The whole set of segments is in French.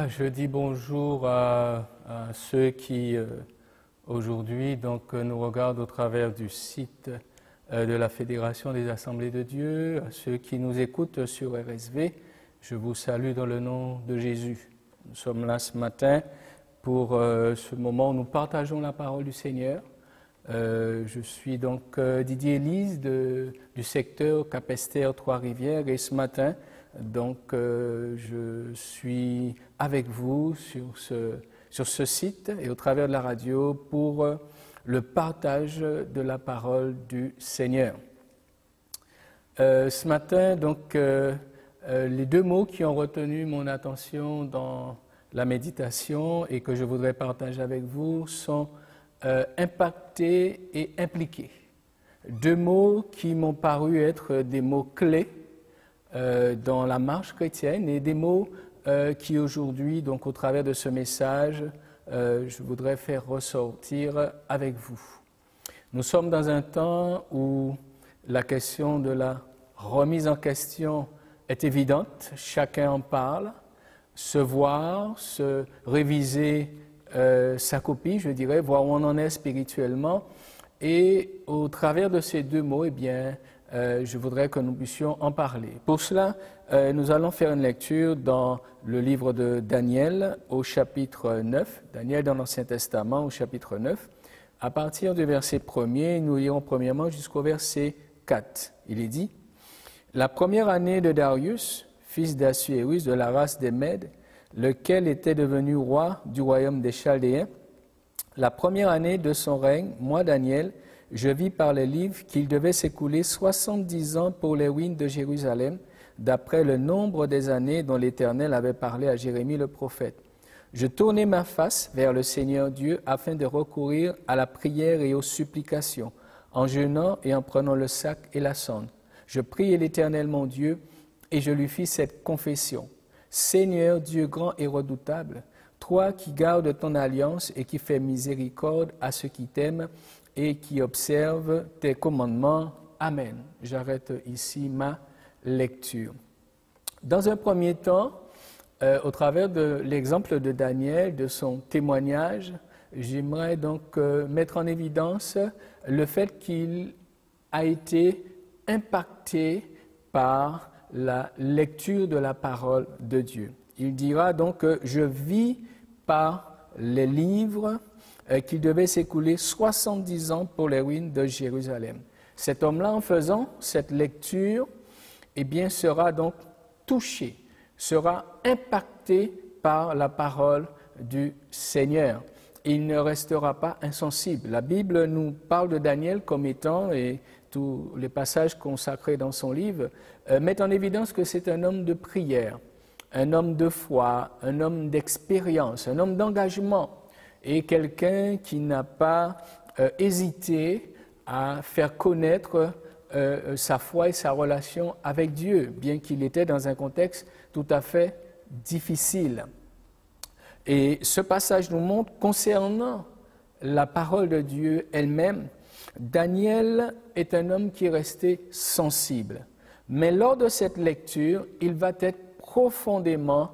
Voilà, je dis bonjour à ceux qui aujourd'hui nous regardent au travers du site de la Fédération des Assemblées de Dieu, à ceux qui nous écoutent sur RSV. Je vous salue dans le nom de Jésus. Nous sommes là ce matin pour ce moment où nous partageons la parole du Seigneur. Je suis donc Didier Élise du secteur Capesterre Trois-Rivières et ce matin, je suis avec vous sur ce site et au travers de la radio pour le partage de la parole du Seigneur. Ce matin, les deux mots qui ont retenu mon attention dans la méditation et que je voudrais partager avec vous sont impacter et impliquer. Deux mots qui m'ont paru être des mots clés dans la marche chrétienne et des mots qui aujourd'hui, donc au travers de ce message, je voudrais faire ressortir avec vous. Nous sommes dans un temps où la question de la remise en question est évidente, chacun en parle, se voir, se réviser sa copie, je dirais, voir où on en est spirituellement. Et au travers de ces deux mots, je voudrais que nous puissions en parler. Pour cela, nous allons faire une lecture dans le livre de Daniel au chapitre 9, Daniel dans l'Ancien Testament au chapitre 9. À partir du verset 1er, nous irons premièrement jusqu'au verset 4. Il est dit « La première année de Darius, fils d'Assuérus de la race des Mèdes, lequel était devenu roi du royaume des Chaldéens, la première année de son règne, moi Daniel, je vis par les livres qu'il devait s'écouler 70 ans pour les ruines de Jérusalem, d'après le nombre des années dont l'Éternel avait parlé à Jérémie le prophète. Je tournai ma face vers le Seigneur Dieu afin de recourir à la prière et aux supplications, en jeûnant et en prenant le sac et la sonde. Je priai l'Éternel mon Dieu et je lui fis cette confession. Seigneur Dieu grand et redoutable, toi qui gardes ton alliance et qui fais miséricorde à ceux qui t'aiment et qui observent tes commandements. Amen. J'arrête ici ma lecture. Dans un premier temps, au travers de l'exemple de Daniel, de son témoignage, j'aimerais donc mettre en évidence le fait qu'il a été impacté par la lecture de la parole de Dieu. Il dira donc « Je vis par les livres qu'il devait s'écouler 70 ans pour les ruines de Jérusalem. » Cet homme-là, en faisant cette lecture, sera donc touché, sera impacté par la parole du Seigneur. Il ne restera pas insensible. La Bible nous parle de Daniel comme étant, et tous les passages consacrés dans son livre, mettent en évidence que c'est un homme de prière, un homme de foi, un homme d'expérience, un homme d'engagement et quelqu'un qui n'a pas hésité à faire connaître sa foi et sa relation avec Dieu, bien qu'il était dans un contexte tout à fait difficile. Et ce passage nous montre, concernant la parole de Dieu elle-même, Daniel est un homme qui est resté sensible. Mais lors de cette lecture, il va être profondément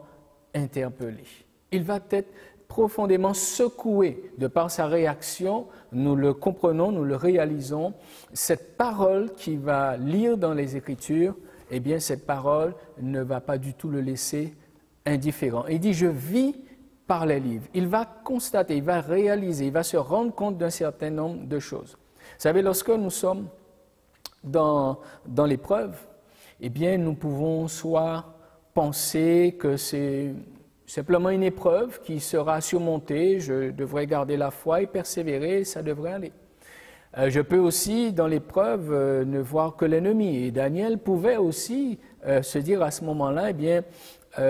interpellé. Il va être profondément secoué de par sa réaction. Nous le comprenons, nous le réalisons. Cette parole qu'il va lire dans les Écritures, cette parole ne va pas du tout le laisser indifférent. Il dit « Je vis par les livres ». Il va constater, il va réaliser, il va se rendre compte d'un certain nombre de choses. Vous savez, lorsque nous sommes dans l'épreuve, nous pouvons soit penser que c'est simplement une épreuve qui sera surmontée, je devrais garder la foi et persévérer, ça devrait aller. Je peux aussi, dans l'épreuve, ne voir que l'ennemi. Et Daniel pouvait aussi se dire à ce moment-là,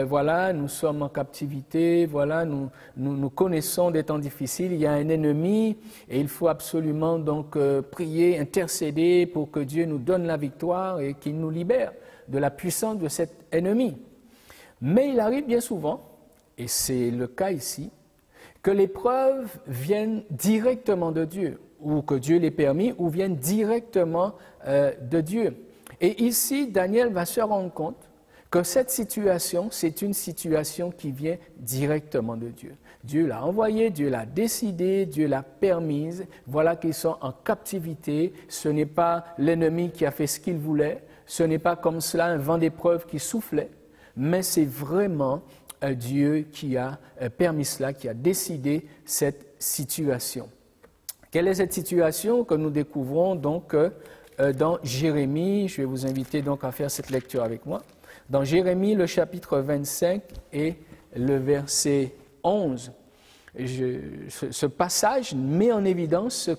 voilà, nous sommes en captivité, voilà, nous connaissons des temps difficiles, il y a un ennemi et il faut absolument donc prier, intercéder pour que Dieu nous donne la victoire et qu'il nous libère de la puissance de cet ennemi. Mais il arrive bien souvent, et c'est le cas ici, que l'épreuve vienne directement de Dieu, ou que Dieu l'ait permis, ou vienne directement de Dieu. Et ici, Daniel va se rendre compte que cette situation, c'est une situation qui vient directement de Dieu. Dieu l'a envoyé, Dieu l'a décidé, Dieu l'a permise. Voilà qu'ils sont en captivité. Ce n'est pas l'ennemi qui a fait ce qu'il voulait. Ce n'est pas comme cela un vent d'épreuve qui soufflait. Mais c'est vraiment Dieu qui a permis cela, qui a décidé cette situation. Quelle est cette situation que nous découvrons donc dans Jérémie? Je vais vous inviter donc à faire cette lecture avec moi. Dans Jérémie, le chapitre 25 et le verset 11, ce passage met en évidence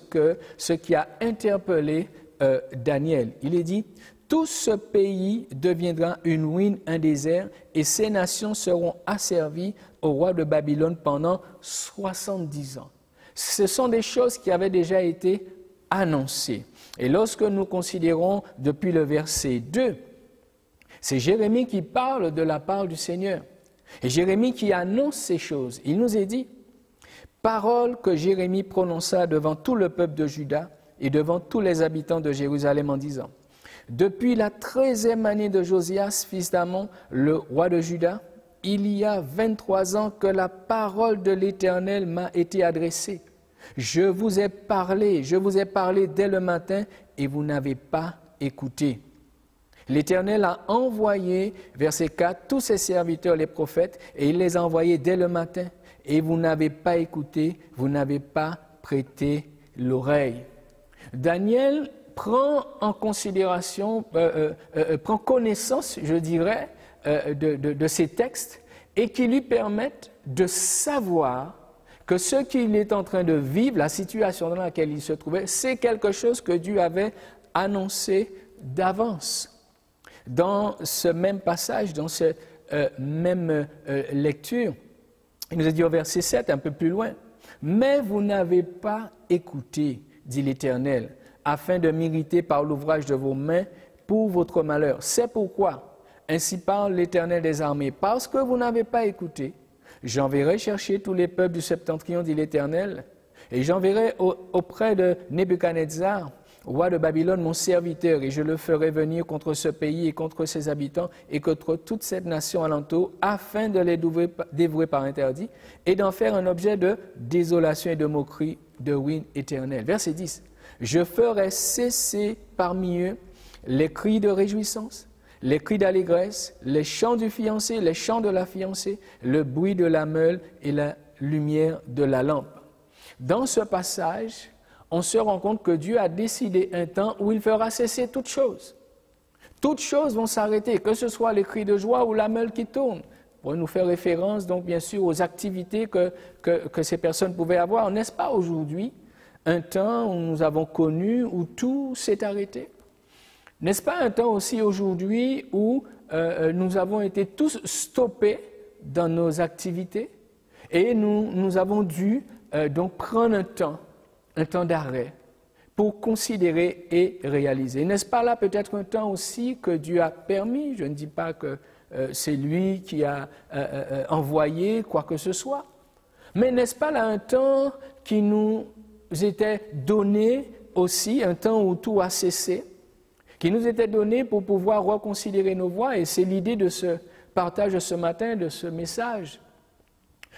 ce qui a interpellé Daniel. Il est dit « Tout ce pays deviendra une ruine, un désert, et ces nations seront asservies au roi de Babylone pendant 70 ans. » Ce sont des choses qui avaient déjà été annoncées. Et lorsque nous considérons depuis le verset 2, c'est Jérémie qui parle de la part du Seigneur. Et Jérémie qui annonce ces choses. Il nous est dit, « Parole que Jérémie prononça devant tout le peuple de Juda et devant tous les habitants de Jérusalem en disant, « Depuis la 13e année de Josias, fils d'Amon, le roi de Juda, il y a 23 ans que la parole de l'Éternel m'a été adressée. Je vous ai parlé dès le matin et vous n'avez pas écouté. » L'Éternel a envoyé, verset 4, tous ses serviteurs, les prophètes, et il les a envoyés dès le matin. Et vous n'avez pas écouté, vous n'avez pas prêté l'oreille. Daniel prend en considération, prend connaissance, je dirais, de ces textes et qui lui permettent de savoir que ce qu'il est en train de vivre, la situation dans laquelle il se trouvait, c'est quelque chose que Dieu avait annoncé d'avance. Dans ce même passage, dans cette même lecture, il nous a dit au verset 7, un peu plus loin, « Mais vous n'avez pas écouté, dit l'Éternel, afin de m'irriter par l'ouvrage de vos mains pour votre malheur. C'est pourquoi, ainsi parle l'Éternel des armées, parce que vous n'avez pas écouté, j'enverrai chercher tous les peuples du septentrion, dit l'Éternel, et j'enverrai auprès de Nebuchadnezzar, roi de Babylone, mon serviteur, et je le ferai venir contre ce pays et contre ses habitants et contre toute cette nation alentour, afin de les dévouer par interdit et d'en faire un objet de désolation et de moquerie, de ruine éternelle. Verset 10. Je ferai cesser parmi eux les cris de réjouissance, les cris d'allégresse, les chants du fiancé, les chants de la fiancée, le bruit de la meule et la lumière de la lampe. Dans ce passage, on se rend compte que Dieu a décidé un temps où il fera cesser toutes choses. Toutes choses vont s'arrêter, que ce soit les cris de joie ou la meule qui tourne. Pour nous faire référence, donc, bien sûr, aux activités que ces personnes pouvaient avoir. N'est-ce pas aujourd'hui un temps où nous avons connu, où tout s'est arrêté? N'est-ce pas un temps aussi aujourd'hui où nous avons été tous stoppés dans nos activités et nous avons dû donc prendre un temps d'arrêt pour considérer et réaliser. N'est-ce pas là peut-être un temps aussi que Dieu a permis, je ne dis pas que c'est lui qui a envoyé quoi que ce soit, mais n'est-ce pas là un temps qui nous était donné aussi, un temps où tout a cessé, qui nous était donné pour pouvoir reconsidérer nos voies, et c'est l'idée de ce partage de ce matin, de ce message,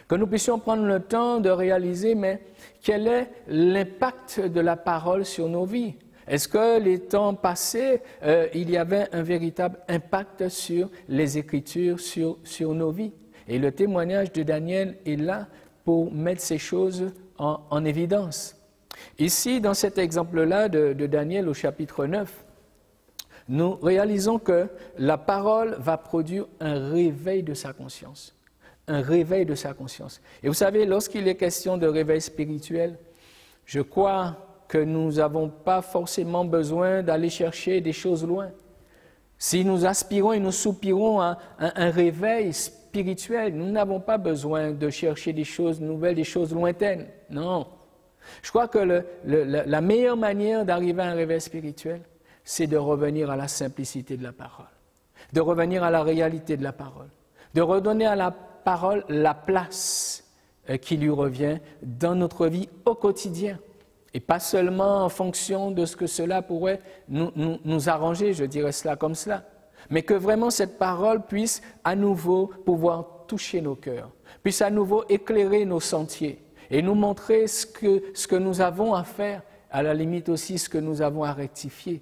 que nous puissions prendre le temps de réaliser, mais quel est l'impact de la parole sur nos vies? Est-ce que les temps passés, il y avait un véritable impact sur les Écritures, sur nos vies? Et le témoignage de Daniel est là pour mettre ces choses en évidence. Ici, dans cet exemple-là de Daniel au chapitre 9, nous réalisons que la parole va produire un réveil de sa conscience. Un réveil de sa conscience. Et vous savez, lorsqu'il est question de réveil spirituel, je crois que nous n'avons pas forcément besoin d'aller chercher des choses loin. Si nous aspirons et nous soupirons à un réveil spirituel, nous n'avons pas besoin de chercher des choses nouvelles, des choses lointaines. Non. Je crois que la meilleure manière d'arriver à un réveil spirituel, c'est de revenir à la simplicité de la parole, de revenir à la réalité de la parole, de redonner à la parole la place qui lui revient dans notre vie au quotidien, et pas seulement en fonction de ce que cela pourrait nous arranger, je dirais cela comme cela, mais que vraiment cette parole puisse à nouveau pouvoir toucher nos cœurs, puisse à nouveau éclairer nos sentiers et nous montrer ce que nous avons à faire, à la limite aussi ce que nous avons à rectifier.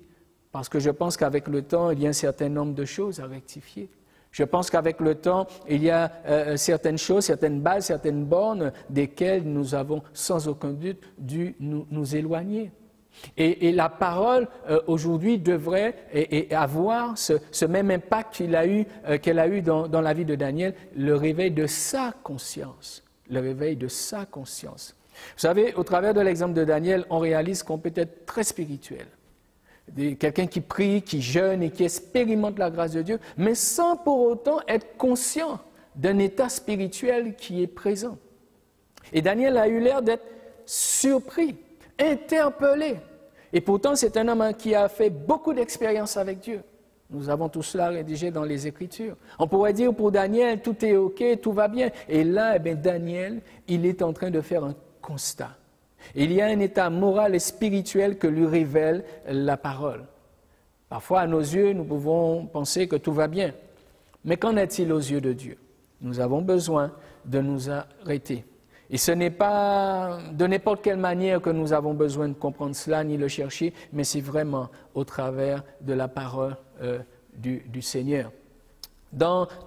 Parce que je pense qu'avec le temps, il y a un certain nombre de choses à rectifier. Je pense qu'avec le temps, il y a certaines choses, certaines bases, certaines bornes desquelles nous avons sans aucun doute dû nous éloigner. Et la parole, aujourd'hui, devrait avoir ce même impact qu'elle a eu dans la vie de Daniel, le réveil de sa conscience. Le réveil de sa conscience. Vous savez, au travers de l'exemple de Daniel, on réalise qu'on peut être très spirituel. Quelqu'un qui prie, qui jeûne et qui expérimente la grâce de Dieu, mais sans pour autant être conscient d'un état spirituel qui est présent. Et Daniel a eu l'air d'être surpris, interpellé. Et pourtant, c'est un homme qui a fait beaucoup d'expériences avec Dieu. Nous avons tout cela rédigé dans les Écritures. On pourrait dire pour Daniel, tout est OK, tout va bien. Et là, Daniel, il est en train de faire un constat. Il y a un état moral et spirituel que lui révèle la parole. Parfois, à nos yeux, nous pouvons penser que tout va bien. Mais qu'en est-il aux yeux de Dieu? Nous avons besoin de nous arrêter. Et ce n'est pas de n'importe quelle manière que nous avons besoin de comprendre cela, ni le chercher, mais c'est vraiment au travers de la parole du Seigneur.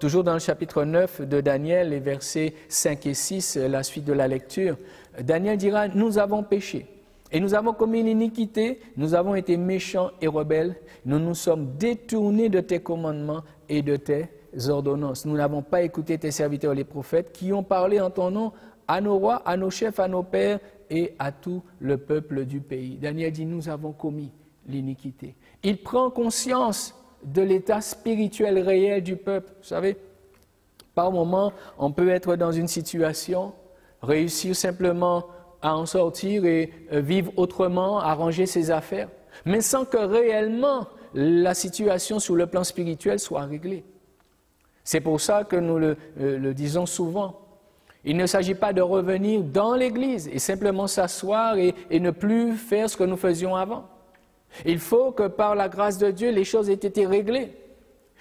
Toujours dans le chapitre 9 de Daniel, les versets 5 et 6, la suite de la lecture, Daniel dira « Nous avons péché et nous avons commis l'iniquité, nous avons été méchants et rebelles, nous nous sommes détournés de tes commandements et de tes ordonnances. Nous n'avons pas écouté tes serviteurs les prophètes qui ont parlé en ton nom à nos rois, à nos chefs, à nos pères et à tout le peuple du pays. » Daniel dit « Nous avons commis l'iniquité. » Il prend conscience de l'état spirituel réel du peuple. Vous savez, par moment, on peut être dans une situation, réussir simplement à en sortir et vivre autrement, arranger ses affaires, mais sans que réellement la situation sur le plan spirituel soit réglée. C'est pour ça que nous le disons souvent. Il ne s'agit pas de revenir dans l'Église et simplement s'asseoir et ne plus faire ce que nous faisions avant. Il faut que par la grâce de Dieu, les choses aient été réglées.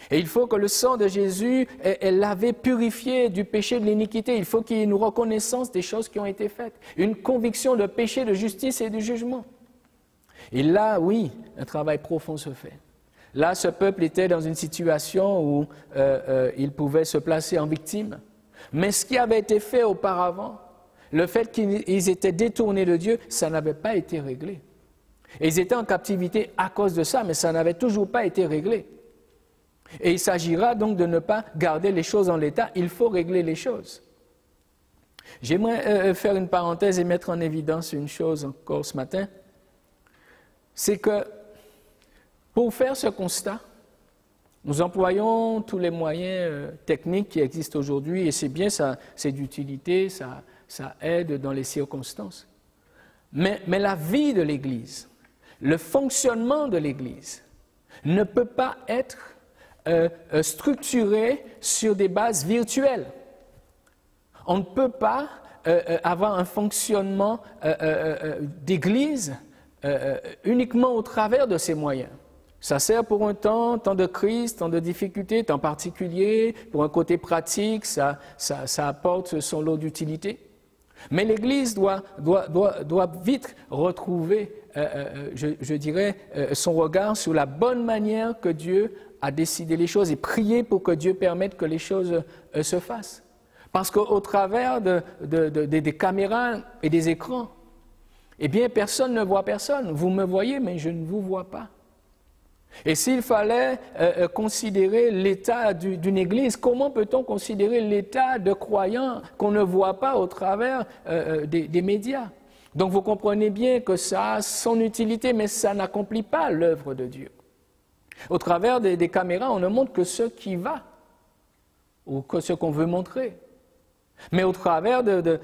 Et il faut que le sang de Jésus ait lavé, purifié du péché de l'iniquité. Il faut qu'il y ait une reconnaissance des choses qui ont été faites, une conviction de péché, de justice et de jugement. Et là, oui, un travail profond se fait. Là, ce peuple était dans une situation où il pouvait se placer en victime. Mais ce qui avait été fait auparavant, le fait qu'ils étaient détournés de Dieu, ça n'avait pas été réglé. Et ils étaient en captivité à cause de ça, mais ça n'avait toujours pas été réglé. Et il s'agira donc de ne pas garder les choses en l'état, il faut régler les choses. J'aimerais faire une parenthèse et mettre en évidence une chose encore ce matin, c'est que pour faire ce constat, nous employons tous les moyens techniques qui existent aujourd'hui, et c'est bien, c'est d'utilité, ça aide dans les circonstances. Mais la vie de l'Église, le fonctionnement de l'Église ne peut pas être structuré sur des bases virtuelles. On ne peut pas avoir un fonctionnement d'Église uniquement au travers de ces moyens. Ça sert pour un temps de crise, temps de difficulté, temps particulier, pour un côté pratique, ça apporte son lot d'utilité. Mais l'Église doit vite retrouver, je dirais, son regard sur la bonne manière que Dieu a décidé les choses et prier pour que Dieu permette que les choses se fassent. Parce qu'au travers des caméras et des écrans, eh bien, personne ne voit personne. Vous me voyez, mais je ne vous vois pas. Et s'il fallait considérer l'état d'une Église, comment peut-on considérer l'état de croyants qu'on ne voit pas au travers des médias? Donc vous comprenez bien que ça a son utilité, mais ça n'accomplit pas l'œuvre de Dieu. Au travers des caméras, on ne montre que ce qui va, ou que ce qu'on veut montrer. Mais au travers des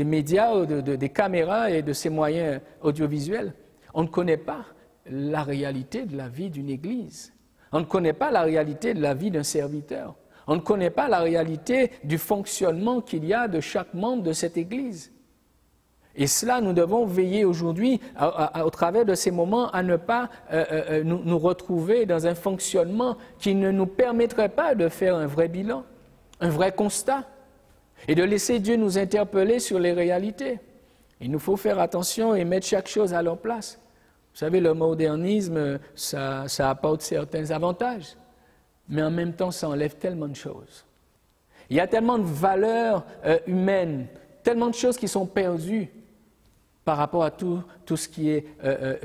médias, des caméras et de ces moyens audiovisuels, on ne connaît pas la réalité de la vie d'une Église. On ne connaît pas la réalité de la vie d'un serviteur. On ne connaît pas la réalité du fonctionnement qu'il y a de chaque membre de cette Église. Et cela, nous devons veiller aujourd'hui, au travers de ces moments, à ne pas nous retrouver dans un fonctionnement qui ne nous permettrait pas de faire un vrai bilan, un vrai constat, et de laisser Dieu nous interpeller sur les réalités. Il nous faut faire attention et mettre chaque chose à leur place. Vous savez, le modernisme, ça apporte certains avantages, mais en même temps, ça enlève tellement de choses. Il y a tellement de valeurs humaines, tellement de choses qui sont perdues par rapport à tout ce qui est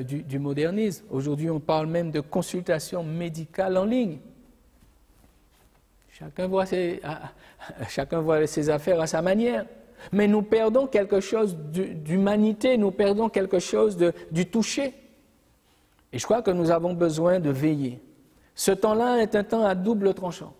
du modernisme. Aujourd'hui, on parle même de consultation médicale en ligne. Chacun voit ses affaires à sa manière. Mais nous perdons quelque chose d'humanité, nous perdons quelque chose du toucher. Et je crois que nous avons besoin de veiller. Ce temps-là est un temps à double tranchant.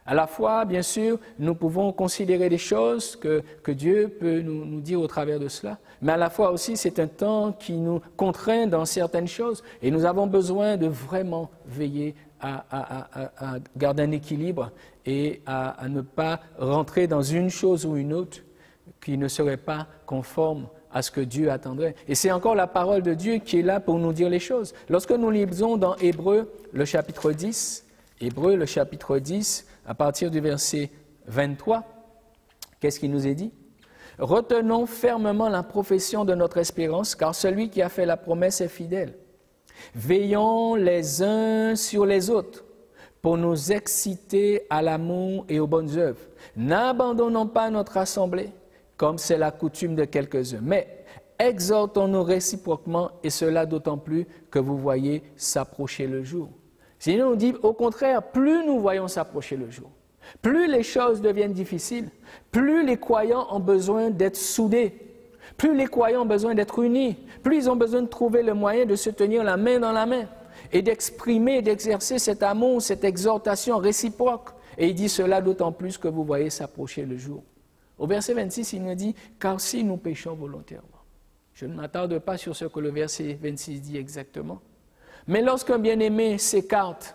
À la fois, bien sûr, nous pouvons considérer des choses que Dieu peut nous dire au travers de cela, mais à la fois aussi, c'est un temps qui nous contraint dans certaines choses et nous avons besoin de vraiment veiller à garder un équilibre et à ne pas rentrer dans une chose ou une autre qui ne serait pas conforme à ce que Dieu attendrait. Et c'est encore la parole de Dieu qui est là pour nous dire les choses. Lorsque nous lisons dans Hébreux, le chapitre 10, à partir du verset 23, qu'est-ce qu'il nous est dit? « Retenons fermement la profession de notre espérance, car celui qui a fait la promesse est fidèle. Veillons les uns sur les autres pour nous exciter à l'amour et aux bonnes œuvres. N'abandonnons pas notre assemblée, comme c'est la coutume de quelques-uns, mais exhortons-nous réciproquement, et cela d'autant plus que vous voyez s'approcher le jour. » Sinon, on dit, au contraire, plus nous voyons s'approcher le jour, plus les choses deviennent difficiles, plus les croyants ont besoin d'être soudés, plus les croyants ont besoin d'être unis, plus ils ont besoin de trouver le moyen de se tenir la main dans la main et d'exprimer, d'exercer cet amour, cette exhortation réciproque. Et il dit cela d'autant plus que vous voyez s'approcher le jour. Au verset 26, il nous dit, « Car si nous péchons volontairement », je ne m'attarde pas sur ce que le verset 26 dit exactement, mais lorsqu'un bien-aimé s'écarte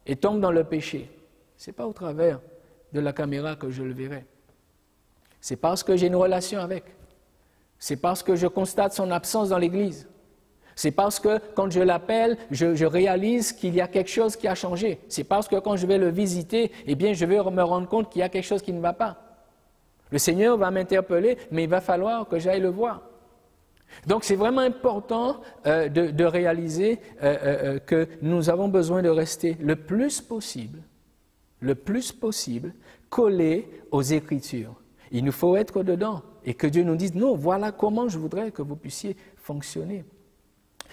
et tombe dans le péché, ce n'est pas au travers de la caméra que je le verrai. C'est parce que j'ai une relation avec. C'est parce que je constate son absence dans l'Église. C'est parce que quand je l'appelle, je réalise qu'il y a quelque chose qui a changé. C'est parce que quand je vais le visiter, eh bien, je vais me rendre compte qu'il y a quelque chose qui ne va pas. Le Seigneur va m'interpeller, mais il va falloir que j'aille le voir. Donc, c'est vraiment important de réaliser que nous avons besoin de rester le plus possible collés aux Écritures. Il nous faut être dedans et que Dieu nous dise, non, voilà comment je voudrais que vous puissiez fonctionner.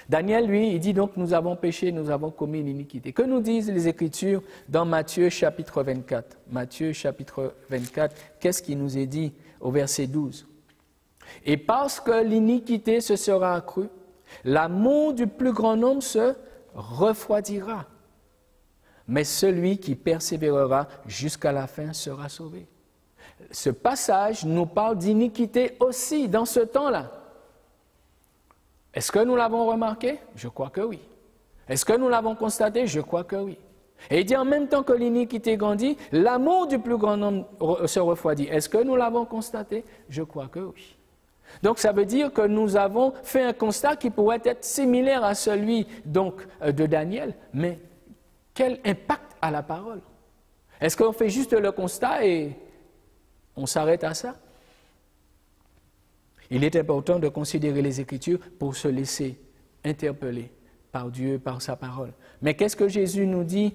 Daniel, lui, il dit donc, nous avons péché, nous avons commis l'iniquité. Que nous disent les Écritures dans Matthieu chapitre 24 ? Matthieu chapitre 24, qu'est-ce qui nous est dit au verset 12 ? Et parce que l'iniquité se sera accrue, l'amour du plus grand nombre se refroidira. Mais celui qui persévérera jusqu'à la fin sera sauvé. Ce passage nous parle d'iniquité aussi dans ce temps-là. Est-ce que nous l'avons remarqué? Je crois que oui. Est-ce que nous l'avons constaté? Je crois que oui. Et il dit en même temps que l'iniquité grandit, l'amour du plus grand nombre se refroidit. Est-ce que nous l'avons constaté? Je crois que oui. Donc, ça veut dire que nous avons fait un constat qui pourrait être similaire à celui donc, de Daniel, mais quel impact a la parole? Est-ce qu'on fait juste le constat et on s'arrête à ça? Il est important de considérer les Écritures pour se laisser interpeller par Dieu, par sa parole. Mais qu'est-ce que Jésus nous dit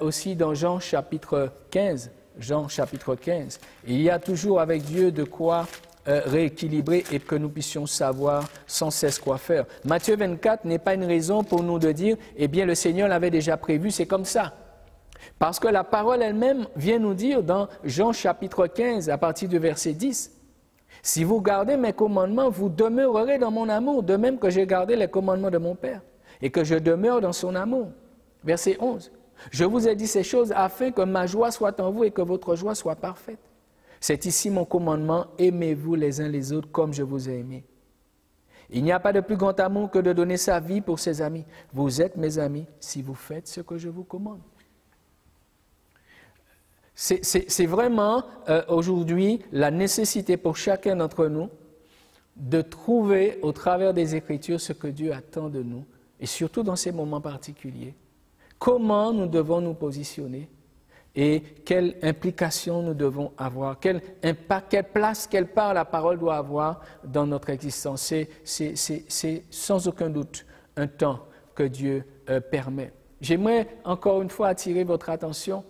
aussi dans Jean chapitre 15? Jean chapitre 15. Il y a toujours avec Dieu de quoi rééquilibrer et que nous puissions savoir sans cesse quoi faire. Matthieu 24 n'est pas une raison pour nous de dire, eh bien le Seigneur l'avait déjà prévu, c'est comme ça. Parce que la parole elle-même vient nous dire dans Jean chapitre 15 à partir du verset 10, « Si vous gardez mes commandements, vous demeurerez dans mon amour, de même que j'ai gardé les commandements de mon Père et que je demeure dans son amour. » Verset 11, « Je vous ai dit ces choses afin que ma joie soit en vous et que votre joie soit parfaite. C'est ici mon commandement, aimez-vous les uns les autres comme je vous ai aimés. Il n'y a pas de plus grand amour que de donner sa vie pour ses amis. Vous êtes mes amis si vous faites ce que je vous commande. » C'est vraiment aujourd'hui la nécessité pour chacun d'entre nous de trouver au travers des Écritures ce que Dieu attend de nous, et surtout dans ces moments particuliers. Comment nous devons nous positionner et quelles implications nous devons avoir, quel impact, quelle place, quelle part la parole doit avoir dans notre existence. C'est sans aucun doute un temps que Dieu permet. J'aimerais encore une fois attirer votre attention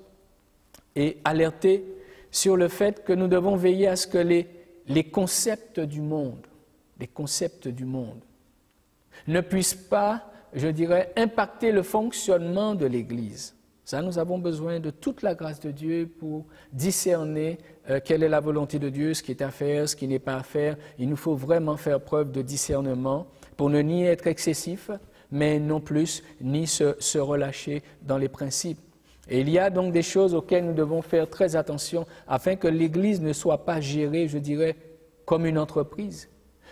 et alerter sur le fait que nous devons veiller à ce que les concepts du monde, ne puissent pas, je dirais, impacter le fonctionnement de l'Église. Ça, nous avons besoin de toute la grâce de Dieu pour discerner quelle est la volonté de Dieu, ce qui est à faire, ce qui n'est pas à faire. Il nous faut vraiment faire preuve de discernement pour ne ni être excessif, mais non plus ni se relâcher dans les principes. Et il y a donc des choses auxquelles nous devons faire très attention afin que l'Église ne soit pas gérée, je dirais, comme une entreprise.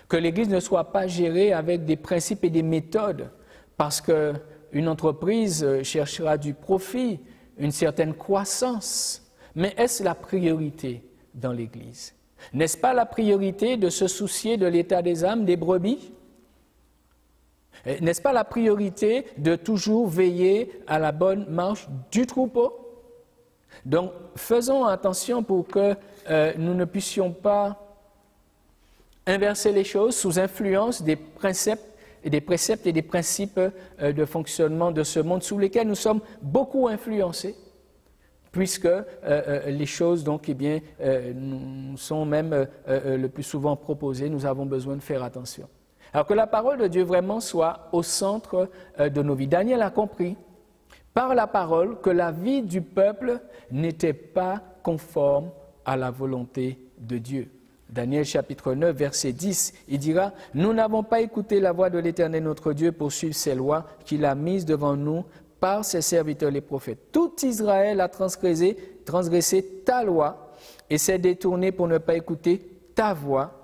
Que l'Église ne soit pas gérée avec des principes et des méthodes, parce qu'une entreprise cherchera du profit, une certaine croissance. Mais est-ce la priorité dans l'Église? N'est-ce pas la priorité de se soucier de l'état des âmes, des brebis? N'est-ce pas la priorité de toujours veiller à la bonne marche du troupeau? Donc, faisons attention pour que nous ne puissions pas inverser les choses sous influence des préceptes et des principes de fonctionnement de ce monde sous lesquels nous sommes beaucoup influencés, puisque les choses donc, nous sont même le plus souvent proposées. Nous avons besoin de faire attention. Alors que la parole de Dieu vraiment soit au centre de nos vies. Daniel a compris par la parole que la vie du peuple n'était pas conforme à la volonté de Dieu. Daniel chapitre 9, verset 10, il dira « Nous n'avons pas écouté la voix de l'Éternel notre Dieu pour suivre ses lois qu'il a mises devant nous par ses serviteurs les prophètes. Tout Israël a transgressé ta loi et s'est détourné pour ne pas écouter ta voix.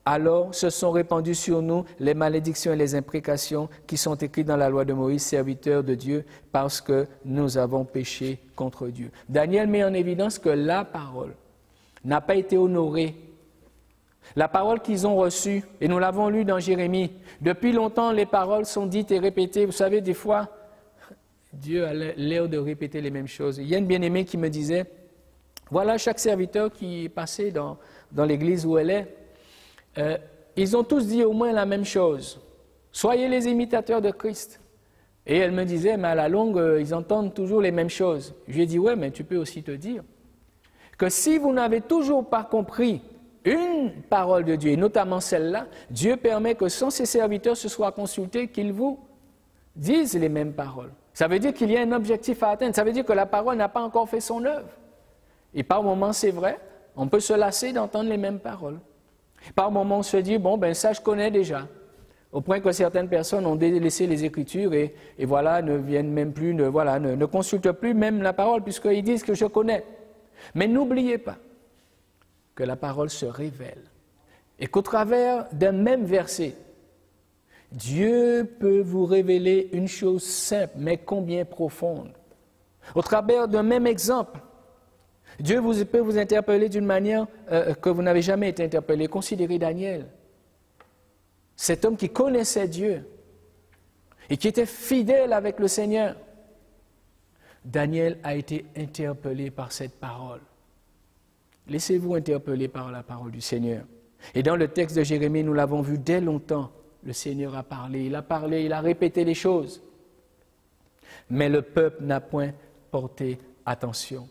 Alors se sont répandues sur nous les malédictions et les imprécations qui sont écrites dans la loi de Moïse, serviteur de Dieu, parce que nous avons péché contre Dieu. » Daniel met en évidence que la parole n'a pas été honorée. La parole qu'ils ont reçue, et nous l'avons lu dans Jérémie, depuis longtemps les paroles sont dites et répétées. Vous savez, des fois, Dieu a l'air de répéter les mêmes choses. Il y a une bien-aimée qui me disait, voilà chaque serviteur qui est passé dans l'église où elle est, ils ont tous dit au moins la même chose. Soyez les imitateurs de Christ. Et elle me disait, mais à la longue, ils entendent toujours les mêmes choses. Je lui ai dit, ouais, mais tu peux aussi te dire que si vous n'avez toujours pas compris une parole de Dieu, et notamment celle-là, Dieu permet que sans ses serviteurs se soient consultés, qu'ils vous disent les mêmes paroles. Ça veut dire qu'il y a un objectif à atteindre. Ça veut dire que la parole n'a pas encore fait son œuvre. Et par moments, c'est vrai, on peut se lasser d'entendre les mêmes paroles. Par moments, on se dit, bon, ben ça, je connais déjà. Au point que certaines personnes ont délaissé les Écritures et voilà, ne viennent même plus, ne consultent plus même la parole, puisqu'ils disent que je connais. Mais n'oubliez pas que la parole se révèle et qu'au travers d'un même verset, Dieu peut vous révéler une chose simple, mais combien profonde. Au travers d'un même exemple, Dieu peut vous interpeller d'une manière que vous n'avez jamais été interpellé. Considérez Daniel, cet homme qui connaissait Dieu et qui était fidèle avec le Seigneur. Daniel a été interpellé par cette parole. Laissez-vous interpeller par la parole du Seigneur. Et dans le texte de Jérémie, nous l'avons vu dès longtemps, le Seigneur a parlé, il a répété les choses. Mais le peuple n'a point porté attention.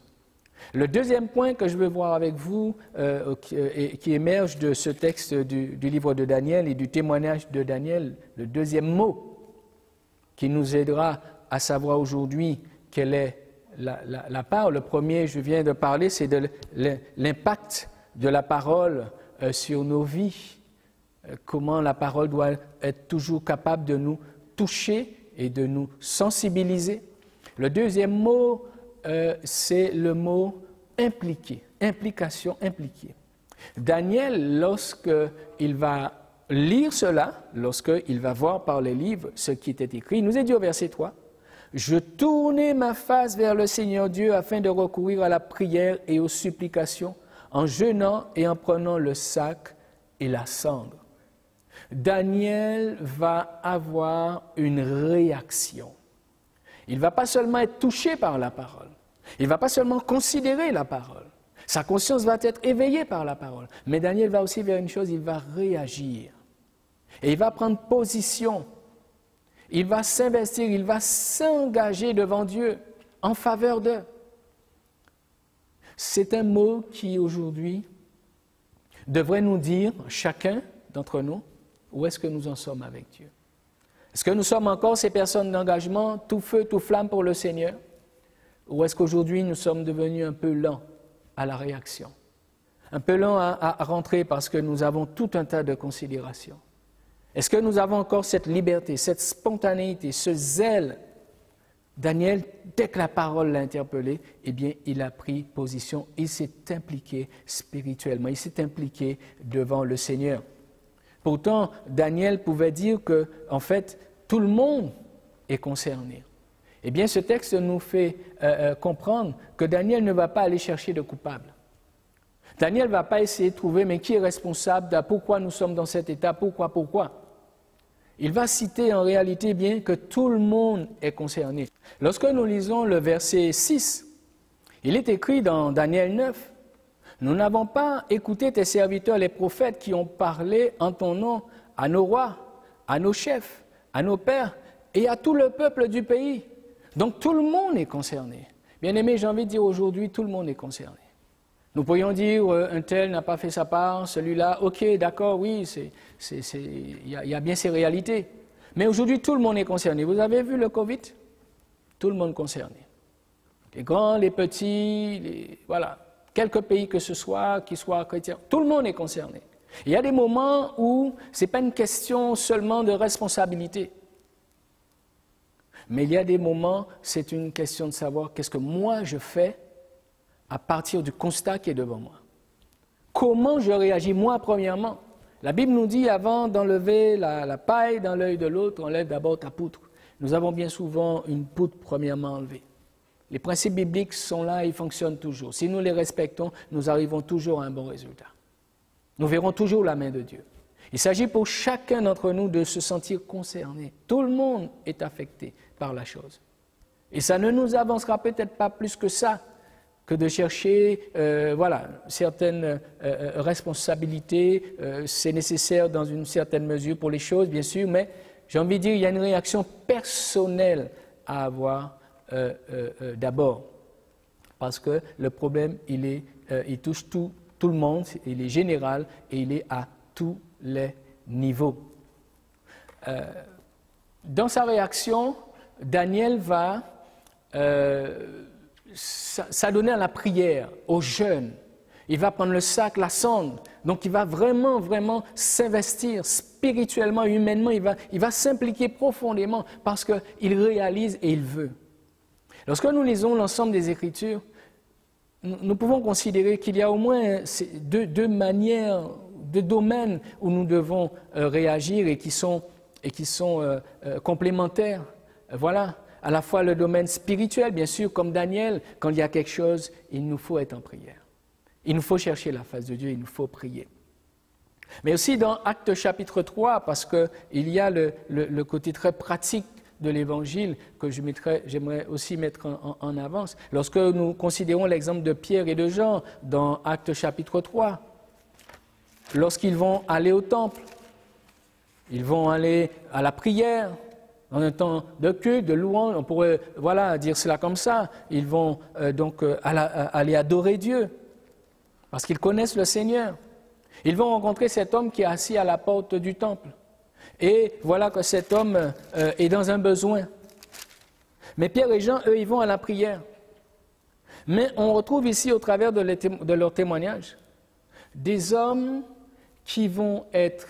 Le deuxième point que je veux voir avec vous, qui émerge de ce texte du livre de Daniel et du témoignage de Daniel, le deuxième mot qui nous aidera à savoir aujourd'hui quelle est la part. Le premier, je viens de parler, c'est de l'impact de la parole sur nos vies. Comment la parole doit être toujours capable de nous toucher et de nous sensibiliser. Le deuxième mot, c'est le mot impliqué, implication, impliqué. Daniel, lorsqu'il va lire cela, lorsqu'il va voir par les livres ce qui était écrit, il nous est dit au verset 3, « Je tournai ma face vers le Seigneur Dieu afin de recourir à la prière et aux supplications, en jeûnant et en prenant le sac et la cendre. » Daniel va avoir une réaction. Il ne va pas seulement être touché par la parole. Il ne va pas seulement considérer la parole. Sa conscience va être éveillée par la parole. Mais Daniel va aussi vers une chose, il va réagir. Et il va prendre position. Il va s'investir, il va s'engager devant Dieu en faveur d'eux. C'est un mot qui, aujourd'hui, devrait nous dire, chacun d'entre nous, où est-ce que nous en sommes avec Dieu. Est-ce que nous sommes encore ces personnes d'engagement, tout feu, tout flamme pour le Seigneur? Ou est-ce qu'aujourd'hui, nous sommes devenus un peu lents à la réaction? Un peu lents à rentrer parce que nous avons tout un tas de considérations. Est-ce que nous avons encore cette liberté, cette spontanéité, ce zèle? Daniel, dès que la parole l'a interpellé, eh bien, il a pris position, il s'est impliqué spirituellement, il s'est impliqué devant le Seigneur. Pourtant, Daniel pouvait dire que, en fait, tout le monde est concerné. Eh bien, ce texte nous fait comprendre que Daniel ne va pas aller chercher de coupables. Daniel ne va pas essayer de trouver, mais qui est responsable, pourquoi nous sommes dans cet état, pourquoi. Il va citer en réalité bien que tout le monde est concerné. Lorsque nous lisons le verset 6, il est écrit dans Daniel 9, « Nous n'avons pas écouté tes serviteurs les prophètes qui ont parlé en ton nom à nos rois, à nos chefs, à nos pères et à tout le peuple du pays. » Donc tout le monde est concerné. Bien-aimés, j'ai envie de dire aujourd'hui, tout le monde est concerné. Nous pourrions dire, un tel n'a pas fait sa part, celui-là, ok, d'accord, oui, il y a bien ces réalités. Mais aujourd'hui, tout le monde est concerné. Vous avez vu le Covid? Tout le monde concerné. Les grands, les petits, voilà, quelques pays que ce soit, qui soient chrétiens, tout le monde est concerné. Il y a des moments où ce n'est pas une question seulement de responsabilité. Mais il y a des moments, c'est une question de savoir qu'est-ce que moi je fais à partir du constat qui est devant moi. Comment je réagis, moi, premièrement? La Bible nous dit, avant d'enlever la paille dans l'œil de l'autre, enlève d'abord ta poutre. Nous avons bien souvent une poutre premièrement enlevée. Les principes bibliques sont là, ils fonctionnent toujours. Si nous les respectons, nous arrivons toujours à un bon résultat. Nous verrons toujours la main de Dieu. Il s'agit pour chacun d'entre nous de se sentir concerné. Tout le monde est affecté par la chose. Et ça ne nous avancera peut-être pas plus que ça, que de chercher certaines responsabilités. C'est nécessaire dans une certaine mesure pour les choses, bien sûr, mais j'ai envie de dire, il y a une réaction personnelle à avoir d'abord. Parce que le problème, il touche tout le monde, il est général et il est à tous les niveaux. Dans sa réaction, Daniel va s'adonner à la prière, au jeûne. Il va prendre le sac, la sonde. Donc il va vraiment, vraiment s'investir spirituellement, humainement. Il va s'impliquer profondément parce qu'il réalise et il veut. Lorsque nous lisons l'ensemble des Écritures, nous pouvons considérer qu'il y a au moins deux manières, deux domaines où nous devons réagir et qui sont complémentaires. Voilà. À la fois le domaine spirituel, bien sûr, comme Daniel, quand il y a quelque chose, il nous faut être en prière. Il nous faut chercher la face de Dieu, il nous faut prier. Mais aussi dans Actes chapitre 3, parce qu'il y a le côté très pratique de l'Évangile que j'aimerais aussi mettre en avance. Lorsque nous considérons l'exemple de Pierre et de Jean dans Actes chapitre 3, lorsqu'ils vont aller au temple, ils vont aller à la prière, dans un temps de culte, de louange, on pourrait dire cela comme ça. Ils vont aller adorer Dieu parce qu'ils connaissent le Seigneur. Ils vont rencontrer cet homme qui est assis à la porte du temple. Et voilà que cet homme est dans un besoin. Mais Pierre et Jean, eux, ils vont à la prière. Mais on retrouve ici, au travers de leur témoignage, des hommes qui vont être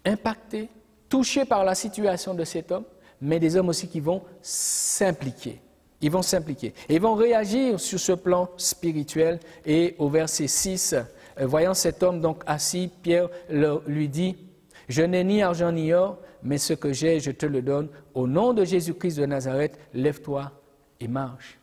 impactés, touchés par la situation de cet homme, mais des hommes aussi qui vont s'impliquer. Ils vont s'impliquer. Et ils vont réagir sur ce plan spirituel. Et au verset 6, voyant cet homme donc assis, Pierre lui dit, « Je n'ai ni argent ni or, mais ce que j'ai, je te le donne. Au nom de Jésus-Christ de Nazareth, lève-toi et marche. »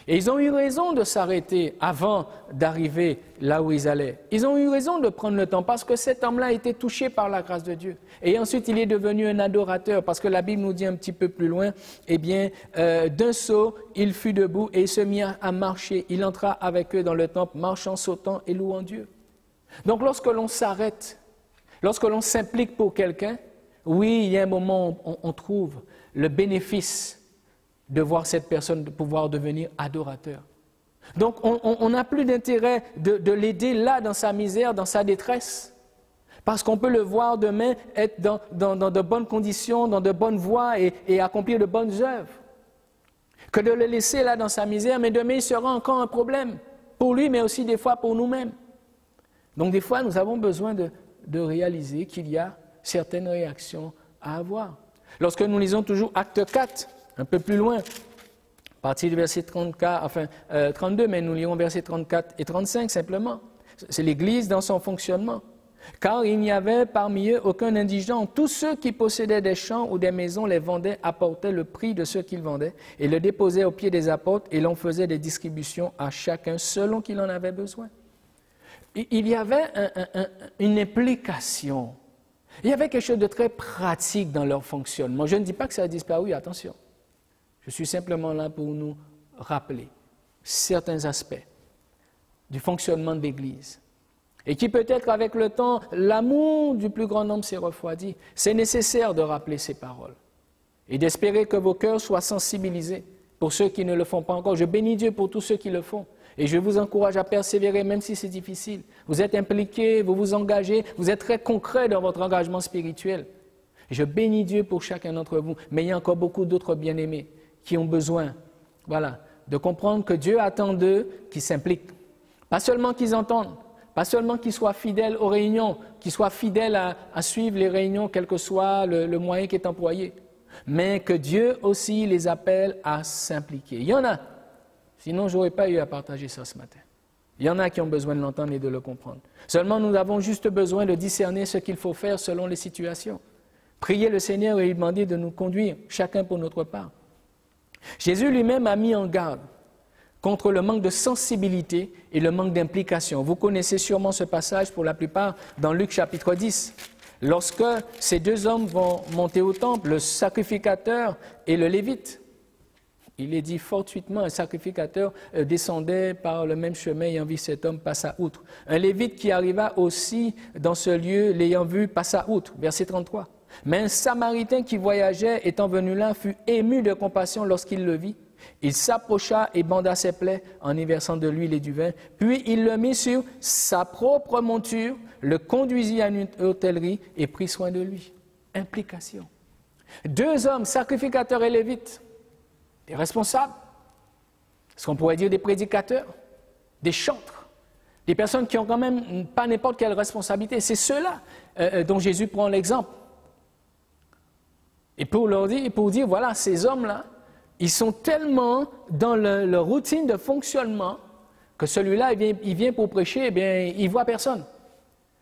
Et ils ont eu raison de s'arrêter avant d'arriver là où ils allaient. Ils ont eu raison de prendre le temps parce que cet homme-là a été touché par la grâce de Dieu. Et ensuite, il est devenu un adorateur parce que la Bible nous dit un petit peu plus loin, eh bien, d'un saut, il fut debout et il se mit à marcher. Il entra avec eux dans le temple, marchant, sautant et louant Dieu. Donc, lorsque l'on s'arrête, lorsque l'on s'implique pour quelqu'un, oui, il y a un moment où on trouve le bénéfice de voir cette personne de pouvoir devenir adorateur. Donc, on n'a plus d'intérêt de l'aider là, dans sa misère, dans sa détresse, parce qu'on peut le voir demain être dans de bonnes conditions, dans de bonnes voies et accomplir de bonnes œuvres, que de le laisser là dans sa misère, mais demain il sera encore un problème, pour lui, mais aussi des fois pour nous-mêmes. Donc, des fois, nous avons besoin de réaliser qu'il y a certaines réactions à avoir. Lorsque nous lisons toujours Acte 4, un peu plus loin, à partir du verset 32, mais nous lirons versets 34 et 35 simplement. C'est l'Église dans son fonctionnement. Car il n'y avait parmi eux aucun indigent. Tous ceux qui possédaient des champs ou des maisons les vendaient, apportaient le prix de ce qu'ils vendaient et le déposaient aux pieds des apôtres et l'on faisait des distributions à chacun selon qu'il en avait besoin. Il y avait une implication. Il y avait quelque chose de très pratique dans leur fonctionnement. Je ne dis pas que ça a disparu, attention. Je suis simplement là pour nous rappeler certains aspects du fonctionnement de l'Église. Et qui peut-être avec le temps, l'amour du plus grand nombre s'est refroidi. C'est nécessaire de rappeler ces paroles et d'espérer que vos cœurs soient sensibilisés pour ceux qui ne le font pas encore. Je bénis Dieu pour tous ceux qui le font. Et je vous encourage à persévérer même si c'est difficile. Vous êtes impliqués, vous vous engagez, vous êtes très concret dans votre engagement spirituel. Je bénis Dieu pour chacun d'entre vous, mais il y a encore beaucoup d'autres bien-aimés qui ont besoin, de comprendre que Dieu attend d'eux qu'ils s'impliquent. Pas seulement qu'ils entendent, pas seulement qu'ils soient fidèles aux réunions, qu'ils soient fidèles à suivre les réunions, quel que soit le moyen qui est employé, mais que Dieu aussi les appelle à s'impliquer. Il y en a, sinon je n'aurais pas eu à partager ça ce matin. Il y en a qui ont besoin de l'entendre et de le comprendre. Seulement nous avons juste besoin de discerner ce qu'il faut faire selon les situations. Prier le Seigneur et lui demander de nous conduire, chacun pour notre part. Jésus lui-même a mis en garde contre le manque de sensibilité et le manque d'implication. Vous connaissez sûrement ce passage pour la plupart dans Luc chapitre 10. Lorsque ces deux hommes vont monter au temple, le sacrificateur et le lévite, il est dit fortuitement, un sacrificateur descendait par le même chemin ayant vu cet homme passa outre. Un lévite qui arriva aussi dans ce lieu, l'ayant vu, passa outre. Verset 33. Mais un Samaritain qui voyageait, étant venu là, fut ému de compassion lorsqu'il le vit. Il s'approcha et banda ses plaies en y versant de l'huile et du vin. Puis il le mit sur sa propre monture, le conduisit à une hôtellerie et prit soin de lui. Implication. Deux hommes, sacrificateurs et lévites, des responsables, ce qu'on pourrait dire des prédicateurs, des chantres, des personnes qui n'ont quand même pas n'importe quelle responsabilité. C'est ceux-là dont Jésus prend l'exemple. Et pour dire, voilà, ces hommes-là, ils sont tellement dans leur routine de fonctionnement que celui-là, il vient pour prêcher, eh bien, il ne voit personne.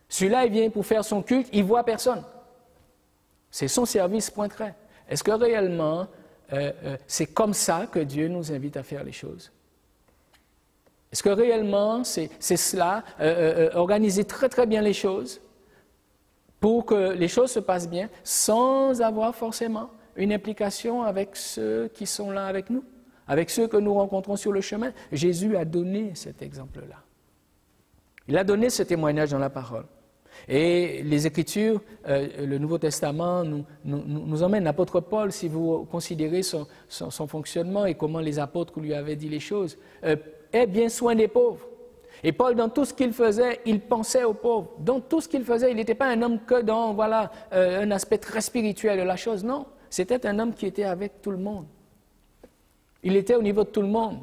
Celui-là, il vient pour faire son culte, il ne voit personne. C'est son service point trait. Est-ce que réellement, c'est comme ça que Dieu nous invite à faire les choses? Est-ce que réellement, c'est cela, organiser très très bien les choses pour que les choses se passent bien sans avoir forcément une implication avec ceux qui sont là avec nous, avec ceux que nous rencontrons sur le chemin? Jésus a donné cet exemple-là. Il a donné ce témoignage dans la parole. Et les Écritures, le Nouveau Testament nous emmène. L'apôtre Paul, si vous considérez son fonctionnement et comment les apôtres lui avaient dit les choses, ait bien soin des pauvres. Et Paul, dans tout ce qu'il faisait, il pensait aux pauvres. Dans tout ce qu'il faisait, il n'était pas un homme que dans un aspect très spirituel de la chose, non. C'était un homme qui était avec tout le monde. Il était au niveau de tout le monde.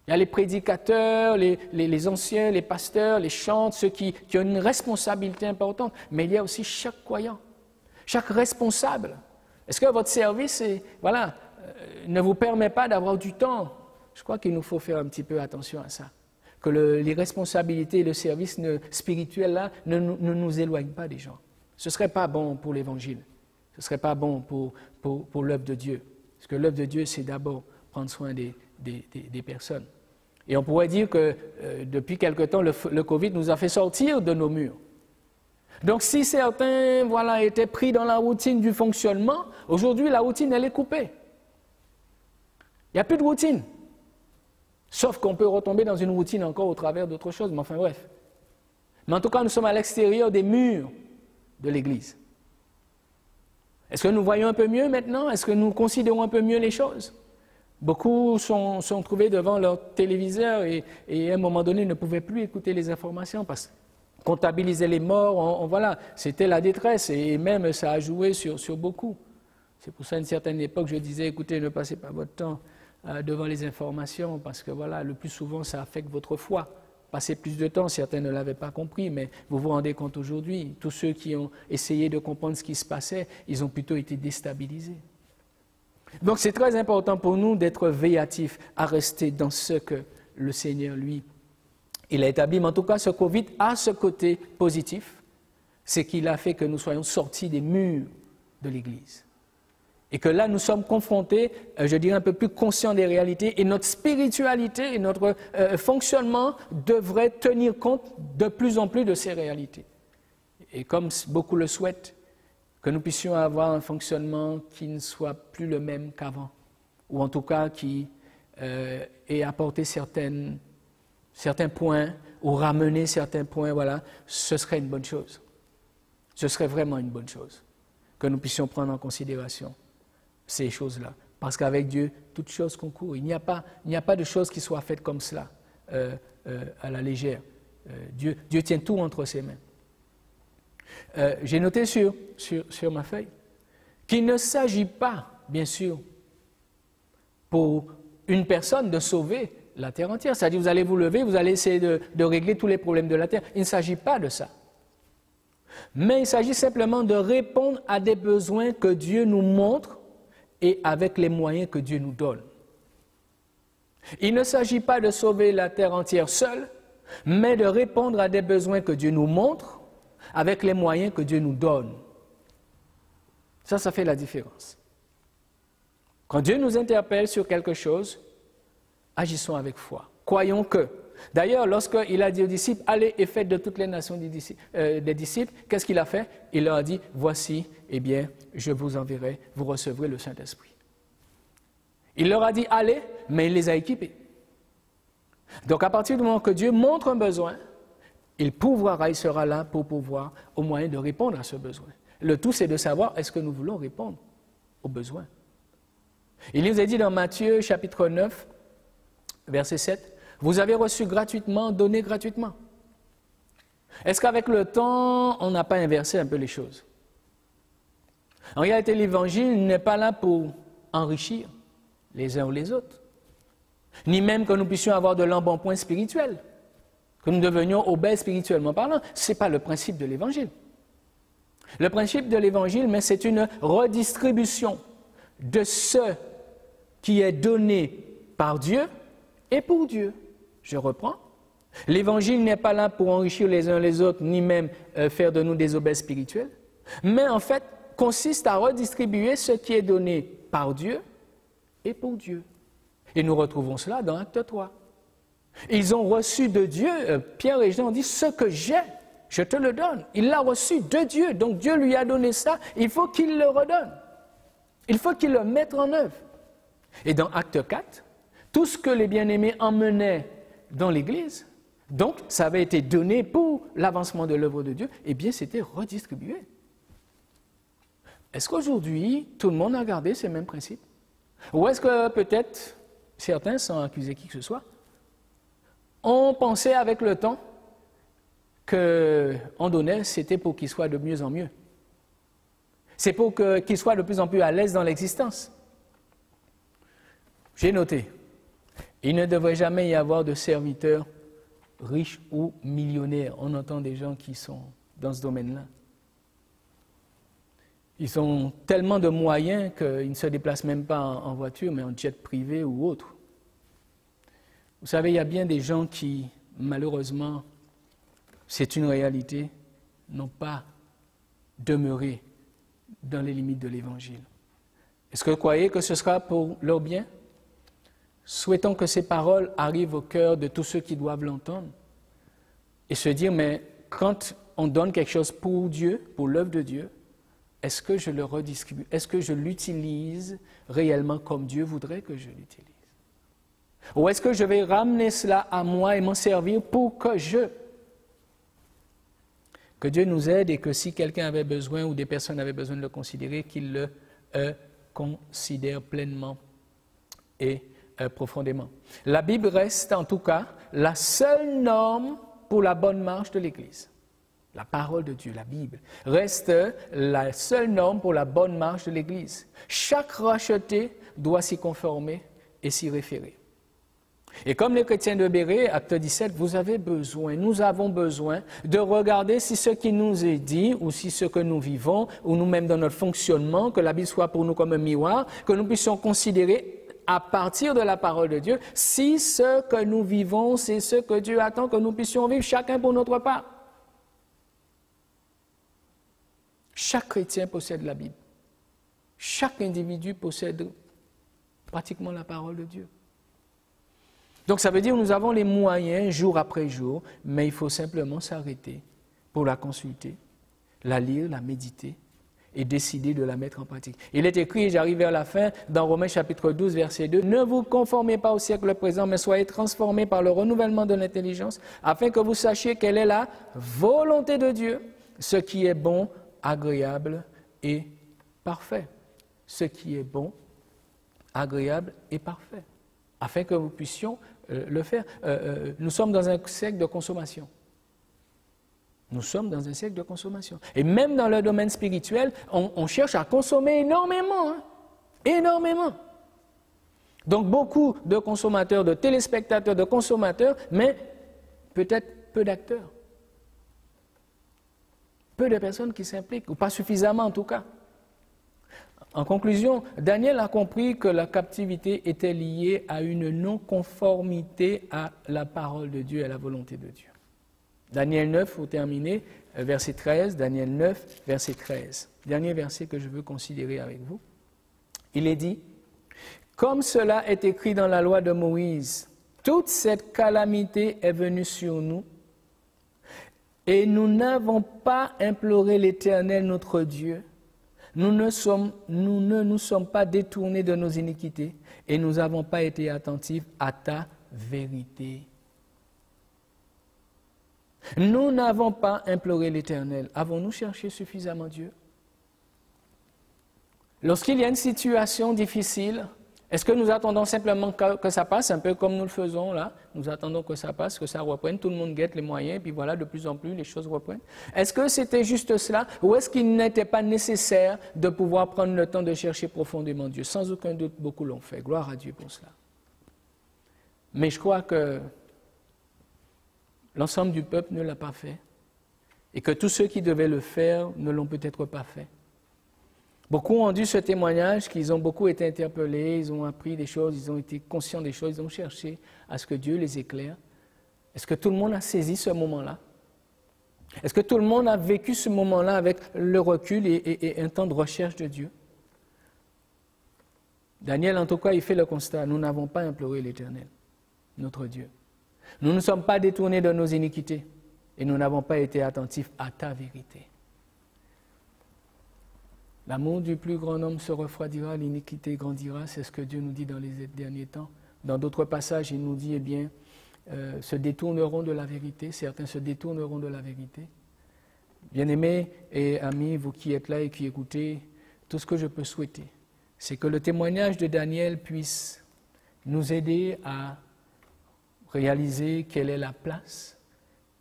Il y a les prédicateurs, les anciens, les pasteurs, les chantres, ceux qui ont une responsabilité importante. Mais il y a aussi chaque croyant, chaque responsable. Est-ce que votre service ne vous permet pas d'avoir du temps? Je crois qu'il nous faut faire un petit peu attention à ça. Que les responsabilités et le service spirituel là ne nous éloignent pas des gens. Ce ne serait pas bon pour l'Évangile. Ce ne serait pas bon pour l'œuvre de Dieu. Parce que l'œuvre de Dieu, c'est d'abord prendre soin des des personnes. Et on pourrait dire que depuis quelque temps, le Covid nous a fait sortir de nos murs. Donc si certains étaient pris dans la routine du fonctionnement, aujourd'hui la routine elle est coupée. Il n'y a plus de routine. Sauf qu'on peut retomber dans une routine encore au travers d'autres choses, mais enfin bref. Mais en tout cas, nous sommes à l'extérieur des murs de l'Église. Est-ce que nous voyons un peu mieux maintenant? Est-ce que nous considérons un peu mieux les choses? Beaucoup sont trouvés devant leur téléviseur et à un moment donné ne pouvaient plus écouter les informations parce que comptabiliser les morts, c'était la détresse et même ça a joué sur beaucoup. C'est pour ça à une certaine époque je disais, écoutez, ne passez pas votre temps devant les informations parce que le plus souvent ça affecte votre foi. Passez plus de temps, certains ne l'avaient pas compris, mais vous vous rendez compte aujourd'hui, tous ceux qui ont essayé de comprendre ce qui se passait, ils ont plutôt été déstabilisés. Donc c'est très important pour nous d'être véatifs, à rester dans ce que le Seigneur, lui, il a établi. Mais en tout cas, ce Covid a ce côté positif, c'est qu'il a fait que nous soyons sortis des murs de l'Église. Et que là, nous sommes confrontés, je dirais, un peu plus conscients des réalités, et notre spiritualité et notre fonctionnement devraient tenir compte de plus en plus de ces réalités. Et comme beaucoup le souhaitent, que nous puissions avoir un fonctionnement qui ne soit plus le même qu'avant, ou en tout cas qui ait apporté certains points, ou ramené certains points, ce serait une bonne chose. Ce serait vraiment une bonne chose, que nous puissions prendre en considération ces choses-là. Parce qu'avec Dieu, toutes choses concourent. Il n'y a pas de choses qui soient faites comme cela, à la légère. Dieu tient tout entre ses mains. J'ai noté sur ma feuille qu'il ne s'agit pas, bien sûr, pour une personne de sauver la terre entière. C'est-à-dire, vous allez vous lever, vous allez essayer de régler tous les problèmes de la terre. Il ne s'agit pas de ça. Mais il s'agit simplement de répondre à des besoins que Dieu nous montre et avec les moyens que Dieu nous donne. Il ne s'agit pas de sauver la terre entière seule, mais de répondre à des besoins que Dieu nous montre avec les moyens que Dieu nous donne. Ça fait la différence. Quand Dieu nous interpelle sur quelque chose, agissons avec foi. Croyons que. D'ailleurs, lorsqu'il a dit aux disciples, allez et faites de toutes les nations des disciples, qu'est-ce qu'il a fait? Il leur a dit, voici, je vous enverrai, vous recevrez le Saint-Esprit. Il leur a dit, allez, mais il les a équipés. Donc à partir du moment que Dieu montre un besoin, il pourvoira, il sera là pour pouvoir au moyen de répondre à ce besoin. Le tout, c'est de savoir est-ce que nous voulons répondre aux besoins. Il nous est dit dans Matthieu chapitre 9, verset 7, « Vous avez reçu gratuitement, donnez gratuitement. » Est-ce qu'avec le temps, on n'a pas inversé un peu les choses? En réalité, l'Évangile n'est pas là pour enrichir les uns ou les autres, ni même que nous puissions avoir de l'embonpoint spirituel, que nous devenions obèses spirituellement parlant. Ce n'est pas le principe de l'Évangile. Le principe de l'Évangile, mais c'est une redistribution de ce qui est donné par Dieu et pour Dieu. Je reprends. L'Évangile n'est pas là pour enrichir les uns les autres, ni même faire de nous des obèses spirituels, mais en fait consiste à redistribuer ce qui est donné par Dieu et pour Dieu. Et nous retrouvons cela dans Acte 3. Ils ont reçu de Dieu, Pierre et Jean ont dit, ce que j'ai, je te le donne. Il l'a reçu de Dieu, donc Dieu lui a donné ça, il faut qu'il le redonne. Il faut qu'il le mette en œuvre. Et dans Acte 4, tout ce que les bien-aimés emmenaient dans l'Église, donc ça avait été donné pour l'avancement de l'œuvre de Dieu, eh bien c'était redistribué. Est-ce qu'aujourd'hui, tout le monde a gardé ces mêmes principes? Ou est-ce que peut-être, certains, sans accuser qui que ce soit, ont pensé avec le temps qu'on donnait, c'était pour qu'ils soient de mieux en mieux. C'est pour qu'ils soient de plus en plus à l'aise dans l'existence. J'ai noté, il ne devrait jamais y avoir de serviteurs riches ou millionnaires. On entend des gens qui sont dans ce domaine-là. Ils ont tellement de moyens qu'ils ne se déplacent même pas en voiture, mais en jet privé ou autre. Vous savez, il y a bien des gens qui, malheureusement, c'est une réalité, n'ont pas demeuré dans les limites de l'Évangile. Est-ce que vous croyez que ce sera pour leur bien? Souhaitons que ces paroles arrivent au cœur de tous ceux qui doivent l'entendre et se dire, mais quand on donne quelque chose pour Dieu, pour l'œuvre de Dieu, est-ce que je le redistribue? Est-ce que je l'utilise réellement comme Dieu voudrait que je l'utilise? Ou est-ce que je vais ramener cela à moi et m'en servir pour que Dieu nous aide et que si quelqu'un avait besoin ou des personnes avaient besoin de le considérer, qu'ils le considèrent pleinement et profondément. La Bible reste en tout cas la seule norme pour la bonne marche de l'Église. La parole de Dieu, la Bible, reste la seule norme pour la bonne marche de l'Église. Chaque racheté doit s'y conformer et s'y référer. Et comme les chrétiens de Béret, acte 17, nous avons besoin de regarder si ce qui nous est dit, ou si ce que nous vivons, ou nous-mêmes dans notre fonctionnement, que la Bible soit pour nous comme un miroir, que nous puissions considérer à partir de la parole de Dieu, si ce que nous vivons, c'est ce que Dieu attend que nous puissions vivre, chacun pour notre part. Chaque chrétien possède la Bible. Chaque individu possède pratiquement la parole de Dieu. Donc ça veut dire que nous avons les moyens jour après jour, mais il faut simplement s'arrêter pour la consulter, la lire, la méditer et décider de la mettre en pratique. Il est écrit, et j'arrive vers la fin, dans Romains chapitre 12, verset 2, « Ne vous conformez pas au siècle présent, mais soyez transformés par le renouvellement de l'intelligence, afin que vous sachiez quelle est la volonté de Dieu, ce qui est bon, agréable et parfait. » Ce qui est bon, agréable et parfait, afin que vous puissions le faire. Nous sommes dans un siècle de consommation. Nous sommes dans un siècle de consommation. Et même dans le domaine spirituel, on cherche à consommer énormément. Énormément. Donc beaucoup de consommateurs, de téléspectateurs, de consommateurs, mais peut-être peu d'acteurs. Peu de personnes qui s'impliquent, ou pas suffisamment en tout cas. En conclusion, Daniel a compris que la captivité était liée à une non-conformité à la parole de Dieu et à la volonté de Dieu. Daniel 9, pour terminer, verset 13, Daniel 9, verset 13. Dernier verset que je veux considérer avec vous. Il est dit, « Comme cela est écrit dans la loi de Moïse, toute cette calamité est venue sur nous, et nous n'avons pas imploré l'Éternel notre Dieu. Nous ne nous sommes pas détournés de nos iniquités, et nous n'avons pas été attentifs à ta vérité. » Nous n'avons pas imploré l'Éternel. Avons-nous cherché suffisamment Dieu? Lorsqu'il y a une situation difficile, est-ce que nous attendons simplement que ça passe, un peu comme nous le faisons là? Nous attendons que ça passe, que ça reprenne, tout le monde guette les moyens, et puis voilà, de plus en plus, les choses reprennent. Est-ce que c'était juste cela, ou est-ce qu'il n'était pas nécessaire de pouvoir prendre le temps de chercher profondément Dieu? Sans aucun doute, beaucoup l'ont fait. Gloire à Dieu pour cela. Mais je crois que l'ensemble du peuple ne l'a pas fait, et que tous ceux qui devaient le faire ne l'ont peut-être pas fait. Beaucoup ont dû ce témoignage, qu'ils ont beaucoup été interpellés, ils ont appris des choses, ils ont été conscients des choses, ils ont cherché à ce que Dieu les éclaire. Est-ce que tout le monde a saisi ce moment-là? Est-ce que tout le monde a vécu ce moment-là avec le recul et un temps de recherche de Dieu? Daniel, en tout cas, il fait le constat, nous n'avons pas imploré l'Éternel, notre Dieu. Nous ne sommes pas détournés de nos iniquités et nous n'avons pas été attentifs à ta vérité. L'amour du plus grand homme se refroidira, l'iniquité grandira, c'est ce que Dieu nous dit dans les derniers temps. Dans d'autres passages, il nous dit, eh bien, se détourneront de la vérité, certains se détourneront de la vérité. Bien-aimés et amis, vous qui êtes là et qui écoutez, tout ce que je peux souhaiter, c'est que le témoignage de Daniel puisse nous aider à réaliser quelle est la place,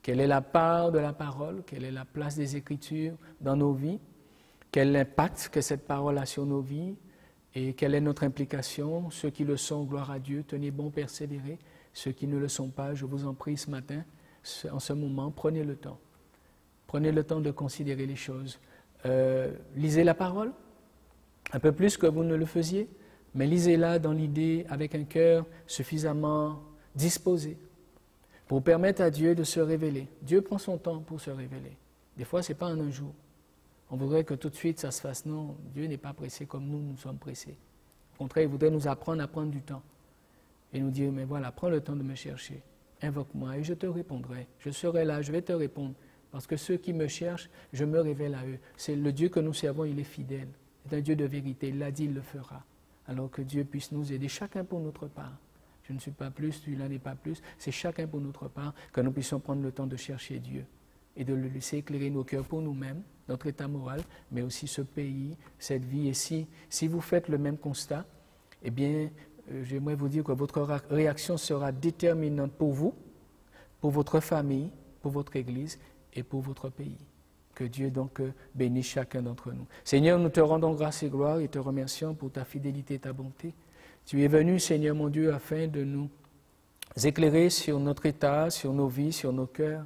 quelle est la part de la parole, quelle est la place des Écritures dans nos vies, quel impact que cette parole a sur nos vies et quelle est notre implication. Ceux qui le sont, gloire à Dieu, tenez bon, persévérez. Ceux qui ne le sont pas, je vous en prie ce matin, en ce moment, prenez le temps. Prenez le temps de considérer les choses. Lisez la parole, un peu plus que vous ne le faisiez, mais lisez-la dans l'idée avec un cœur suffisamment disposé pour permettre à Dieu de se révéler. Dieu prend son temps pour se révéler. Des fois, ce n'est pas en un jour. On voudrait que tout de suite ça se fasse. Non, Dieu n'est pas pressé comme nous sommes pressés. Au contraire, il voudrait nous apprendre à prendre du temps. et nous dire, mais voilà, prends le temps de me chercher, invoque-moi et je te répondrai. Je serai là, je vais te répondre. Parce que ceux qui me cherchent, je me révèle à eux. C'est le Dieu que nous servons, il est fidèle. C'est un Dieu de vérité, il l'a dit, il le fera. Alors que Dieu puisse nous aider, chacun pour notre part. Je ne suis pas plus, tu n'en es pas plus. C'est chacun pour notre part que nous puissions prendre le temps de chercher Dieu et de le laisser éclairer nos cœurs pour nous-mêmes, notre état moral, mais aussi ce pays, cette vie. Et si vous faites le même constat, eh bien, j'aimerais vous dire que votre réaction sera déterminante pour vous, pour votre famille, pour votre Église et pour votre pays. Que Dieu donc bénisse chacun d'entre nous. Seigneur, nous te rendons grâce et gloire et te remercions pour ta fidélité et ta bonté. Tu es venu, Seigneur mon Dieu, afin de nous éclairer sur notre état, sur nos vies, sur nos cœurs.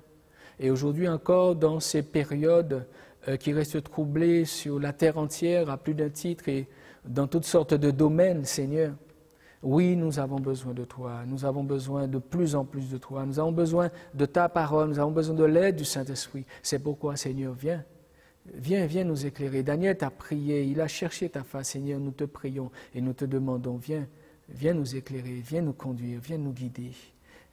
Et aujourd'hui encore, dans ces périodes qui restent troublées sur la terre entière, à plus d'un titre et dans toutes sortes de domaines, Seigneur, oui, nous avons besoin de toi, nous avons besoin de plus en plus de toi, nous avons besoin de ta parole, nous avons besoin de l'aide du Saint-Esprit. C'est pourquoi, Seigneur, viens nous éclairer. Daniel t'a prié, il a cherché ta face, Seigneur, nous te prions et nous te demandons, viens nous éclairer, viens nous conduire, viens nous guider,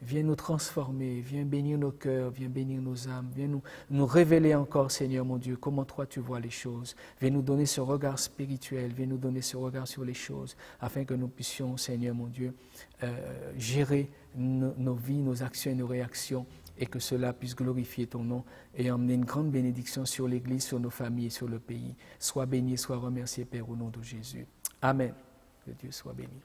viens nous transformer, viens bénir nos cœurs, viens bénir nos âmes, viens nous révéler encore, Seigneur mon Dieu, comment toi tu vois les choses. Viens nous donner ce regard spirituel, viens nous donner ce regard sur les choses, afin que nous puissions, Seigneur mon Dieu, gérer nos vies, nos actions et nos réactions, et que cela puisse glorifier ton nom et emmener une grande bénédiction sur l'Église, sur nos familles et sur le pays. Sois béni, sois remercié, Père, au nom de Jésus. Amen. Que Dieu soit béni.